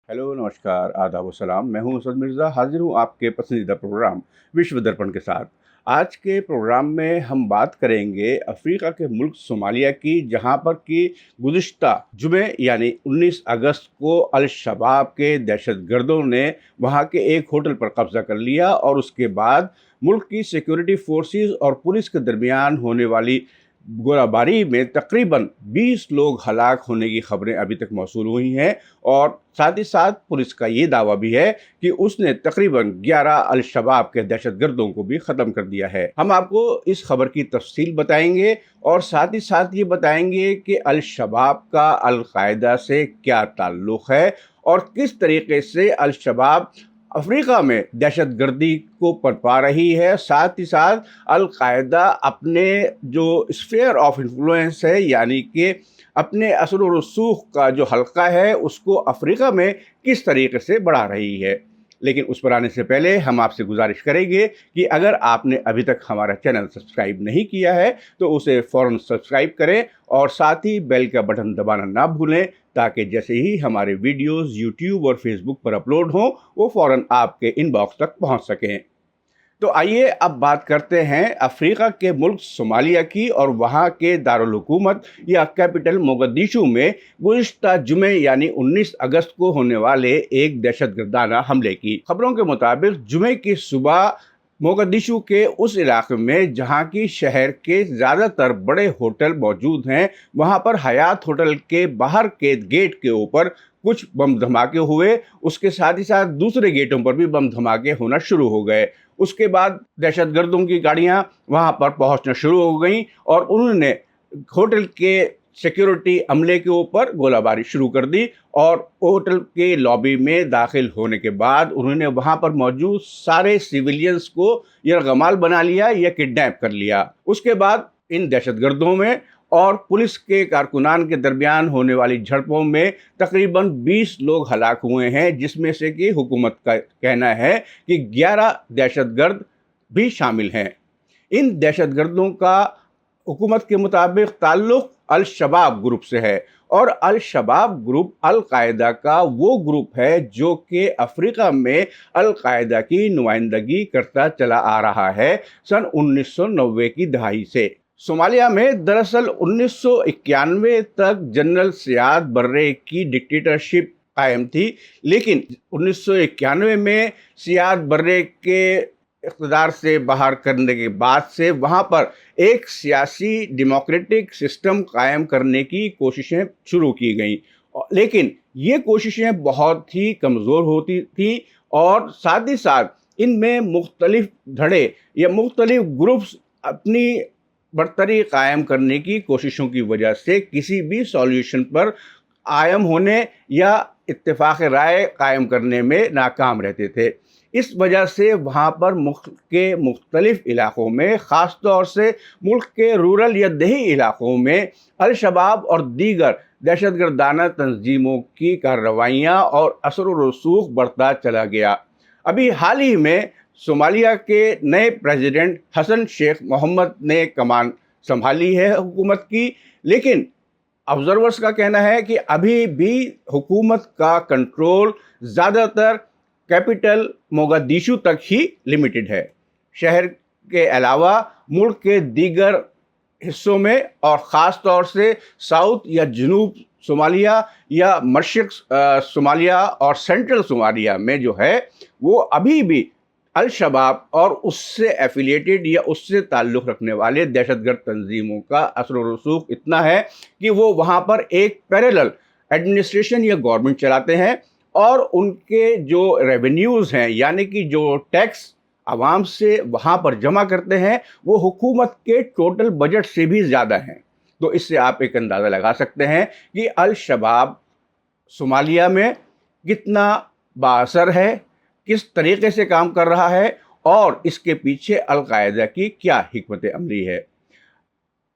Hello, नमस्कार, आदाब और सलाम। मैं हूं असद मिर्ज़ा, हाज़िर हूं आपके पसंदीदा प्रोग्राम विश्व दर्पण के साथ। आज के प्रोग्राम में हम बात करेंगे अफ़्रीका के मुल्क सोमालिया की, जहां पर कि गुज़िश्ता जुमे यानी 19 अगस्त को अल-शबाब के दहशतगर्दों ने वहां के एक होटल पर कब्ज़ा कर लिया और उसके बाद मुल्क की सिक्योरिटी फोर्सेस और पुलिस के दरमियान होने वाली गोलाबारी में तकरीबन 20 लोग हलाक होने की खबरें अभी तक मौसूल हुई हैं। और साथ ही साथ पुलिस का ये दावा भी है कि उसने तकरीबन 11 अल-शबाब के दहशतगर्दों को भी ख़त्म कर दिया है। हम आपको इस खबर की तफसील बताएंगे और साथ ही साथ ये बताएंगे कि अल-शबाब का अल-कायदा से क्या ताल्लुक़ है और किस तरीके से अल-शबाब अफ्रीका में दहशतगर्दी को पनपा रही है। साथ ही साथ अल-कायदा अपने जो स्फीयर ऑफ इन्फ्लुएंस है, यानी कि अपने असर व रसूख का जो हल्का है, उसको अफ्रीका में किस तरीके से बढ़ा रही है। लेकिन उस पर आने से पहले हम आपसे गुजारिश करेंगे कि अगर आपने अभी तक हमारा चैनल सब्सक्राइब नहीं किया है तो उसे फ़ौरन सब्सक्राइब करें और साथ ही बेल का बटन दबाना ना भूलें, ताकि जैसे ही हमारे वीडियोस यूट्यूब और फेसबुक पर अपलोड हों वो फ़ौरन आपके इनबॉक्स तक पहुंच सकें। तो आइए अब बात करते हैं अफ्रीका के मुल्क सोमालिया की और वहाँ के दारुल हुकूमत या कैपिटल मोगदिशु में गुज़िश्ता जुमे यानी 19 अगस्त को होने वाले एक दहशतगर्दाना हमले की। खबरों के मुताबिक जुमे की सुबह मोगदिशु के उस इलाके में जहाँ की शहर के ज़्यादातर बड़े होटल मौजूद हैं, वहाँ पर हयात होटल के बाहर के गेट के ऊपर कुछ बम धमाके हुए। उसके साथ ही साथ दूसरे गेटों पर भी बम धमाके होना शुरू हो गए। उसके बाद दहशतगर्दों की गाड़ियां वहां पर पहुंचना शुरू हो गईं और उन्होंने होटल के सिक्योरिटी अमले के ऊपर गोलाबारी शुरू कर दी और होटल के लॉबी में दाखिल होने के बाद उन्होंने वहां पर मौजूद सारे सिविलियंस को यरगमाल बना लिया या किडनैप कर लिया। उसके बाद इन दहशतगर्दों में और पुलिस के कारकुनान के दरमियान होने वाली झड़पों में तकरीबन 20 लोग हलाक हुए हैं, जिसमें से कि हुकूमत का कहना है कि 11 दहशतगर्द भी शामिल हैं। इन दहशतगर्दों का हुकूमत के मुताबिक ताल्लुक़ अल-शबाब ग्रुप से है और अल-शबाब ग्रुप अल-कायदा का वो ग्रुप है जो कि अफ्रीका में अल-कायदा की नुमाइंदगी करता चला आ रहा है सन 1990 की दहाई से। सोमालिया में दरअसल 1991 तक जनरल सियाद बर्रे की डिक्टेटरशिप कायम थी, लेकिन 1991 में सियाद बर्रे के इक़्तिदार से बाहर करने के बाद से वहाँ पर एक सियासी डेमोक्रेटिक सिस्टम कायम करने की कोशिशें शुरू की गईं, लेकिन ये कोशिशें बहुत ही कमज़ोर होती थीं और साथ ही साथ इनमें मुख्तलिफ धड़े या मुख्तलिफ ग्रुप्स अपनी बरतरी कायम करने की कोशिशों की वजह से किसी भी सॉल्यूशन पर कायम होने या इत्तेफाक राय कायम करने में नाकाम रहते थे। इस वजह से वहाँ पर मुल्क के मुख्तलिफ इलाक़ों में, ख़ास तौर से मुल्क के रूरल या देही इलाक़ों में अल-शबाब और दीगर दहशतगर्दाना तंजीमों की कार्रवाइयाँ और असर व रसूख बढ़ता चला गया। अभी हाल ही में सोमालिया के नए प्रेसिडेंट हसन शेख मोहम्मद ने कमान संभाली है हुकूमत की, लेकिन ऑब्जर्वर्स का कहना है कि अभी भी हुकूमत का कंट्रोल ज़्यादातर कैपिटल मोगदिशु तक ही लिमिटेड है। शहर के अलावा मुल्क के दीगर हिस्सों में और ख़ास तौर से साउथ या जनूब सोमालिया या मशरिक़ सोमालिया और सेंट्रल सोमालिया में जो है वो अभी भी अल-शबाब और उससे एफिलिएटेड या उससे ताल्लुक़ रखने वाले दहशतगर्द तंजीमों का असर व रसूख इतना है कि वो वहाँ पर एक पैरेलल एडमिनिस्ट्रेशन या गवर्नमेंट चलाते हैं और उनके जो रेवेन्यूज़ हैं, यानी कि जो टैक्स आवाम से वहाँ पर जमा करते हैं, वो हुकूमत के टोटल बजट से भी ज़्यादा हैं। तो इससे आप एक अंदाज़ा लगा सकते हैं कि अल-शबाब सोमालिया में कितना बाअसर है, किस तरीके से काम कर रहा है और इसके पीछे अल-कायदा की क्या हिकमत अमली है।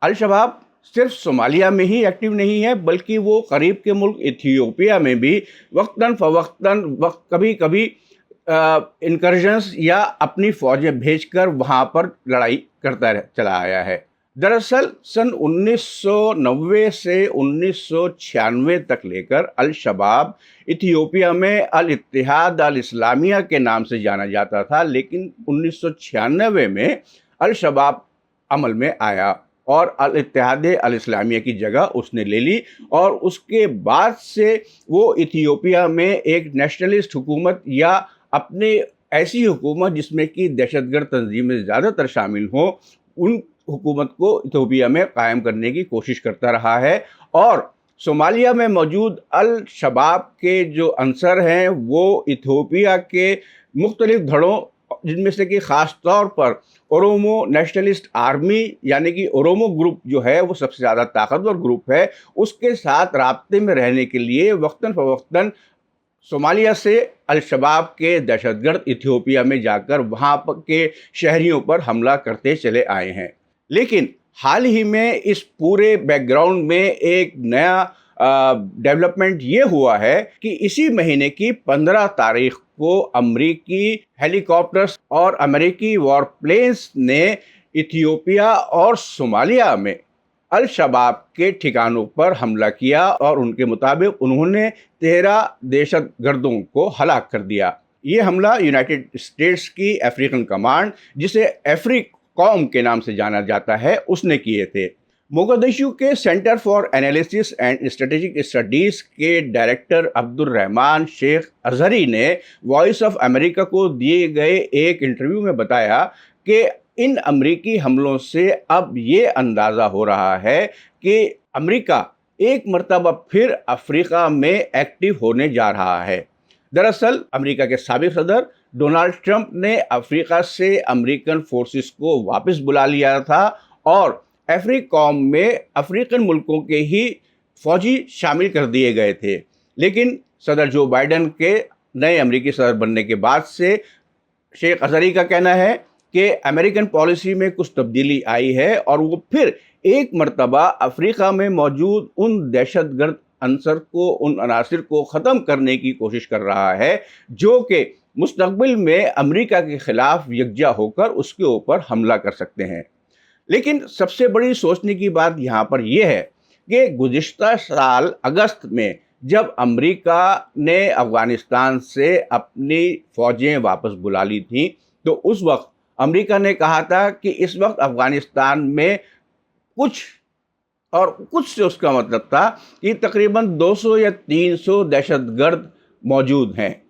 अल-शबाब सिर्फ सोमालिया में ही एक्टिव नहीं है, बल्कि वो करीब के मुल्क इथियोपिया में भी वक्तन फ़वक्तन कभी कभी इनकर्जन्स या अपनी फ़ौजें भेजकर वहाँ पर लड़ाई करता चला आया है। दरअसल सन 1990 से 1996 तक लेकर अल शबाब इथियोपिया में अल इत्तेहाद अल इस्लामिया के नाम से जाना जाता था, लेकिन 1996 में अल शबाब अमल में आया और अल इत्तेहाद अल इस्लामिया की जगह उसने ले ली और उसके बाद से वो इथियोपिया में एक नेशनलिस्ट हुकूमत या अपने ऐसी हुकूमत जिसमें कि दहशतगर्द तंजीमें ज़्यादातर शामिल हों, उन हुकूमत को इथियोपिया में कायम करने की कोशिश करता रहा है। और सोमालिया में मौजूद अल शबाब के जो अंसर हैं वो इथियोपिया के मुख्तलिफ धड़ों, जिनमें से कि ख़ास तौर पर ओरोमो नेशनलिस्ट आर्मी यानी कि ओरोमो ग्रुप जो है वो सबसे ज़्यादा ताकतवर ग्रुप है, उसके साथ राब्ते में रहने के लिए वक्तन फ़वक्तन सोमालिया से अल शबाब के दहशतगर्द इथियोपिया में जाकर वहाँ के शहरियों पर हमला करते चले आए हैं। लेकिन हाल ही में इस पूरे बैकग्राउंड में एक नया डेवलपमेंट ये हुआ है कि इसी महीने की 15 तारीख को अमेरिकी हेलीकॉप्टर्स और अमेरिकी वॉरप्लेन्स ने इथियोपिया और सोमालिया में अल शबाब के ठिकानों पर हमला किया और उनके मुताबिक उन्होंने 13 दहशतगर्दों को हलाक कर दिया। ये हमला यूनाइटेड स्टेट्स की अफ्रीकन कमांड, जिसे अफ्रीकॉम के नाम से जाना जाता है, उसने किए थे। मोगदिशु के centre for analysis and strategic studies के डायरेक्टर अब्दुल रहमान शेख अजहरी ने वॉइस ऑफ अमेरिका को दिए गए एक इंटरव्यू में बताया कि इन अमरीकी हमलों से अब ये अंदाज़ा हो रहा है कि अमेरिका एक मर्तबा फिर अफ्रीका में एक्टिव होने जा रहा है। दरअसल अमेरिका के साबिक सदर डोनाल्ड ट्रंप ने अफ्रीका से अमेरिकन फोर्सेस को वापस बुला लिया था और अफ्रीकॉम में अफ्रीकन मुल्कों के ही फौजी शामिल कर दिए गए थे। लेकिन सदर जो बाइडन के नए अमेरिकी सदर बनने के बाद से शेख अजहरी का कहना है कि अमेरिकन पॉलिसी में कुछ तब्दीली आई है और वो फिर एक मर्तबा अफ्रीका में मौजूद उन दहशतगर्द अंसर को, उन अनासिर को ख़त्म करने की कोशिश कर रहा है जो कि मुस्तक़बिल में अमेरिका के ख़िलाफ़ यकजा होकर उसके ऊपर हमला कर सकते हैं। लेकिन सबसे बड़ी सोचने की बात यहाँ पर यह है कि गुज़िश्ता साल अगस्त में जब अमेरिका ने अफ़गानिस्तान से अपनी फ़ौजें वापस बुला ली थीं, तो उस वक्त अमेरिका ने कहा था कि इस वक्त अफ़गानिस्तान में कुछ से उसका मतलब था कि तकरीबन 200 या 300 दहशतगर्द मौजूद हैं।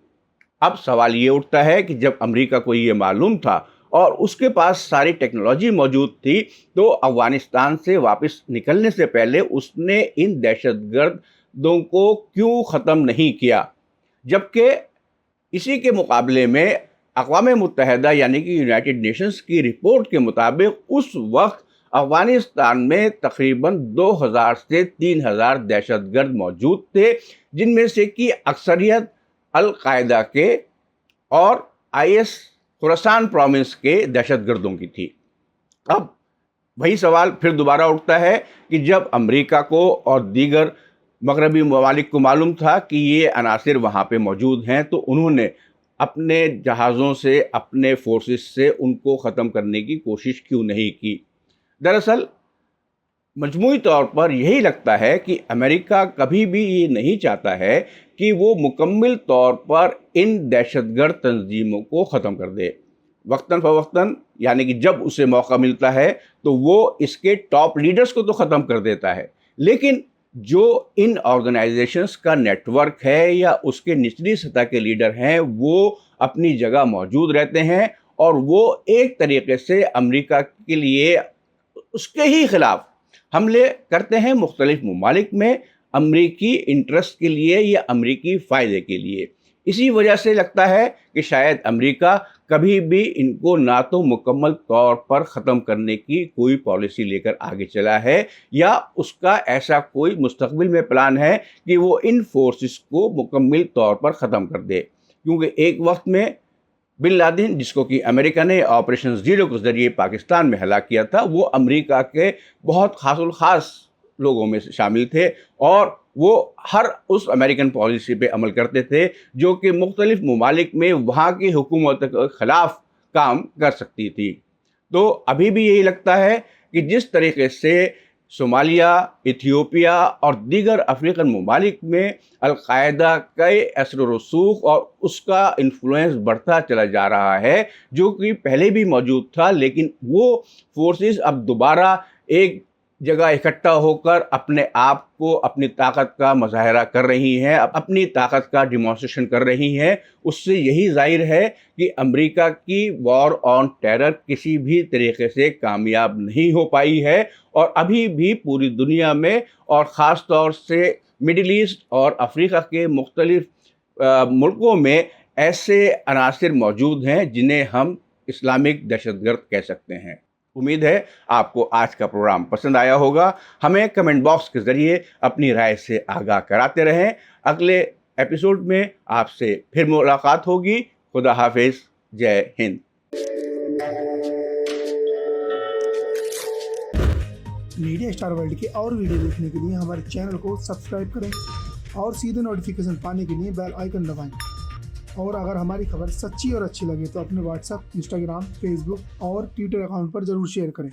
अब सवाल ये उठता है कि जब अमेरिका को ये मालूम था और उसके पास सारी टेक्नोलॉजी मौजूद थी, तो अफ़गानिस्तान से वापस निकलने से पहले उसने इन दहशतगर्दों को क्यों ख़त्म नहीं किया? जबकि इसी के मुकाबले में अक़वाम मुत्तहिदा यानी कि यूनाइटेड नेशंस की रिपोर्ट के मुताबिक उस वक्त अफ़गानिस्तान में तकरीबन 2000 से 3000 दहशतगर्द मौजूद थे, जिनमें से कि अक्सरियत अल-कायदा के और IS खुरासान प्रोविंस के दहशतगर्दों की थी। अब वही सवाल फिर दोबारा उठता है कि जब अमेरिका को और दीगर मगरबी ममालिक को मालूम था कि ये अनासिर वहाँ पे मौजूद हैं, तो उन्होंने अपने जहाज़ों से, अपने फोर्सेस से उनको ख़त्म करने की कोशिश क्यों नहीं की? दरअसल मजमूई तौर पर यही लगता है कि अमेरिका कभी भी ये नहीं चाहता है कि वो मुकम्मल तौर पर इन दहशतगर्द तंजीमों को ख़त्म कर दे। वक्तन फ़वक्तन यानी कि जब उसे मौका मिलता है तो वो इसके टॉप लीडर्स को तो ख़त्म कर देता है, लेकिन जो इन ऑर्गेनाइजेशंस का नेटवर्क है या उसके निचली सतह के लीडर हैं, वो अपनी जगह मौजूद रहते हैं और वो एक तरीके से अमेरिका के लिए उसके ही ख़िलाफ़ हमले करते हैं मुख्तलिफ ममालिक में, अमरीकी इंटरेस्ट के लिए या अमरीकी फ़ायदे के लिए। इसी वजह से लगता है कि शायद अमेरिका कभी भी इनको ना तो मुकम्मल तौर पर ख़त्म करने की कोई पॉलिसी लेकर आगे चला है या उसका ऐसा कोई मुस्तक़बिल में प्लान है कि वो इन फोर्सेस को मुकम्मल तौर पर ख़त्म कर दे। क्योंकि एक वक्त में बिन लादेन, जिसको कि अमेरिका ने ऑपरेशन ज़ीरो के ज़रिए पाकिस्तान में हलाक किया था, वो अमेरिका के बहुत ख़ास लोगों में से शामिल थे और वो हर उस अमेरिकन पॉलिसी पे अमल करते थे जो कि मुख्तलिफ ममालिक में वहाँ की हुकूमत के ख़िलाफ़ काम कर सकती थी। तो अभी भी यही लगता है कि जिस तरीके से सोमालिया, इथियोपिया और दीगर अफ्रीकन ममालिक में अलकायदा के असर व रसूख और उसका इन्फ्लुएंस बढ़ता चला जा रहा है, जो कि पहले भी मौजूद था, लेकिन वो फोर्सेस अब दोबारा एक जगह इकट्ठा होकर अपने आप को, अपनी ताकत का मुजाहरा कर रही हैं, अपनी ताकत का डिमॉन्स्ट्रेशन कर रही हैं। उससे यही जाहिर है कि अमेरिका की वॉर ऑन टेरर किसी भी तरीके से कामयाब नहीं हो पाई है और अभी भी पूरी दुनिया में और ख़ास तौर से मिडिल ईस्ट और अफ्रीका के मुख्तलिफ मुल्कों में ऐसे अनासिर मौजूद हैं जिन्हें हम इस्लामिक दहशतगर्द कह सकते हैं। उम्मीद है आपको आज का प्रोग्राम पसंद आया होगा। हमें कमेंट बॉक्स के ज़रिए अपनी राय से आगाह कराते रहें। अगले एपिसोड में आपसे फिर मुलाकात होगी। खुदा हाफिज़। जय हिंद। मीडिया स्टार वर्ल्ड के और वीडियो देखने के लिए हमारे चैनल को सब्सक्राइब करें और सीधे नोटिफिकेशन पाने के लिए बेल आइकन दबाएं। और अगर हमारी खबर सच्ची और अच्छी लगे तो अपने व्हाट्सएप, इंस्टाग्राम, फेसबुक और ट्विटर अकाउंट पर ज़रूर शेयर करें।